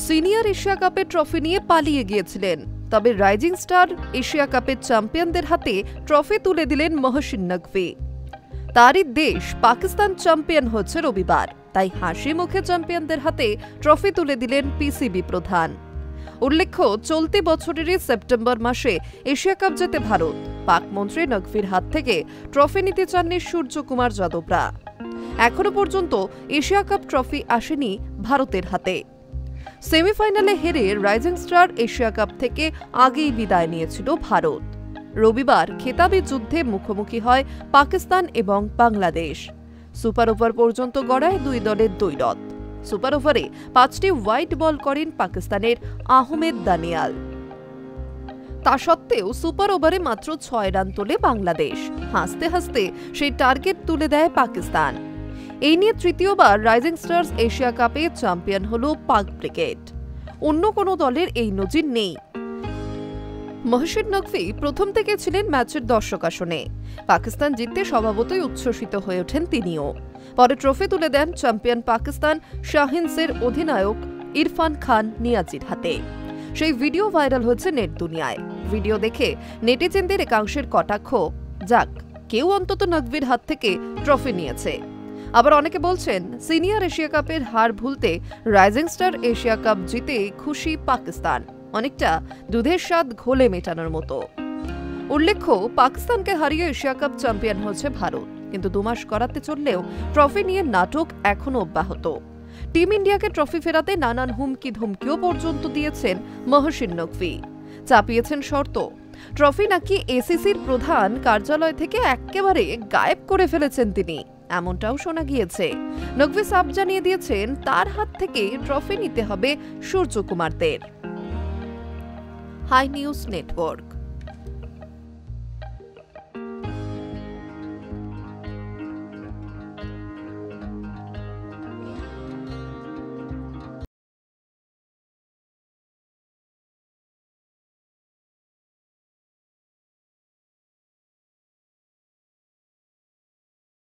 Senior Asia কাপের trophy নিয়ে পালিয়ে গিয়েছিলেন, তবে রাইজিং স্টার এশিয়া কাপের চ্যাম্পিয়নদের হাতে ট্রফি তুলে দিলেন মহসিন নকভী। তারই দেশ পাকিস্তান চ্যাম্পিয়ন হচ্ছে রবিবার, তাই হাসি মুখে চ্যাম্পিয়নদের হাতে ট্রফি তুলে দিলেন পিসিবি প্রধান। উল্লেখ্য, চলতি বছরেরই সেপ্টেম্বর মাসে এশিয়া কাপ জেতে ভারত। পাক মন্ত্রী নকভীর হাত থেকে ট্রফি নিতে চাননি সূর্যকুমার যাদবরা। এখনো পর্যন্ত এশিয়া কাপ ট্রফি আসেনি ভারতের হাতে। সেমিফাইনালে হেরে রাইজিং স্টার এশিয়া কাপ থেকে আগেই বিদায় নিয়েছিল ভারত। রবিবার খেতাবি যুদ্ধে মুখোমুখি হয় পাকিস্তান এবং বাংলাদেশ। সুপার ওভার পর্যন্ত গড়ায় দুই দলের দ্বৈরথ। সুপার ওভারে 5টি হোয়াইট বল করেন পাকিস্তানের আহমেদ দানিয়াল। তা সত্ত্বেও সুপার ওভারে মাত্র 6 রান তোলে বাংলাদেশ। হাসতে হাসতে সেই টার্গেট তুলে দেয় পাকিস্তান। এই নিয়ে তৃতীয়বার রাইজিং স্টার্স এশিয়া কাপে চ্যাম্পিয়ন হল পাক ব্রিগেড। অন্য কোনো দলের এই নজির নেই। মহসিন নকভী প্রথম থেকে ছিলেন ম্যাচের দর্শক আসনে। পাকিস্তান জিততে স্বভাবতই উচ্ছ্বসিত হয়ে ওঠেন তিনিও। পরে ট্রফি তুলে দেন চ্যাম্পিয়ন পাকিস্তান শাহিনসের অধিনায়ক ইরফান খান নিয়াজির হাতে। সেই ভিডিও ভাইরাল হয়েছে নেট দুনিয়ায়। ভিডিও দেখে নেটিজেনদের একাংশের কটাক্ষ, যাক কেউ অন্তত নকভীর হাত থেকে ট্রফি নিয়েছে। আবার অনেকে বলছেন, সিনিয়র এশিয়া কাপের হার ভুলতে রাইজিং স্টার এশিয়া কাপ জিতে খুশি পাকিস্তান, অনেকটা দুধের স্বাদ ঘোলে মেটানোর মতো। উল্লেখ্য, পাকিস্তানকে হারিয়ে এশিয়া কাপ চ্যাম্পিয়ন হয়েছে ভারত, কিন্তু 2 মাস করাতে চললেও ট্রফি নিয়ে নাটক এখনো অব্যাহত। টিম ইন্ডিয়াকে ট্রফি ফেরাতে নানান হুমকি ধুমকিও পর্যন্ত দিয়েছেন মহসিন নকভী। চাপিয়েছেন শর্ত, ট্রফি নাকি এসিসির প্রধান কার্যালয় থেকে একেবারে গায়েব করে ফেলেছেন তিনি, এমনটাও শোনা গিয়েছে। নকভী সাফ জানিয়ে দিয়েছেন তার হাত থেকে ট্রফি নিতে হবে সূর্যকুমারদের। High news network.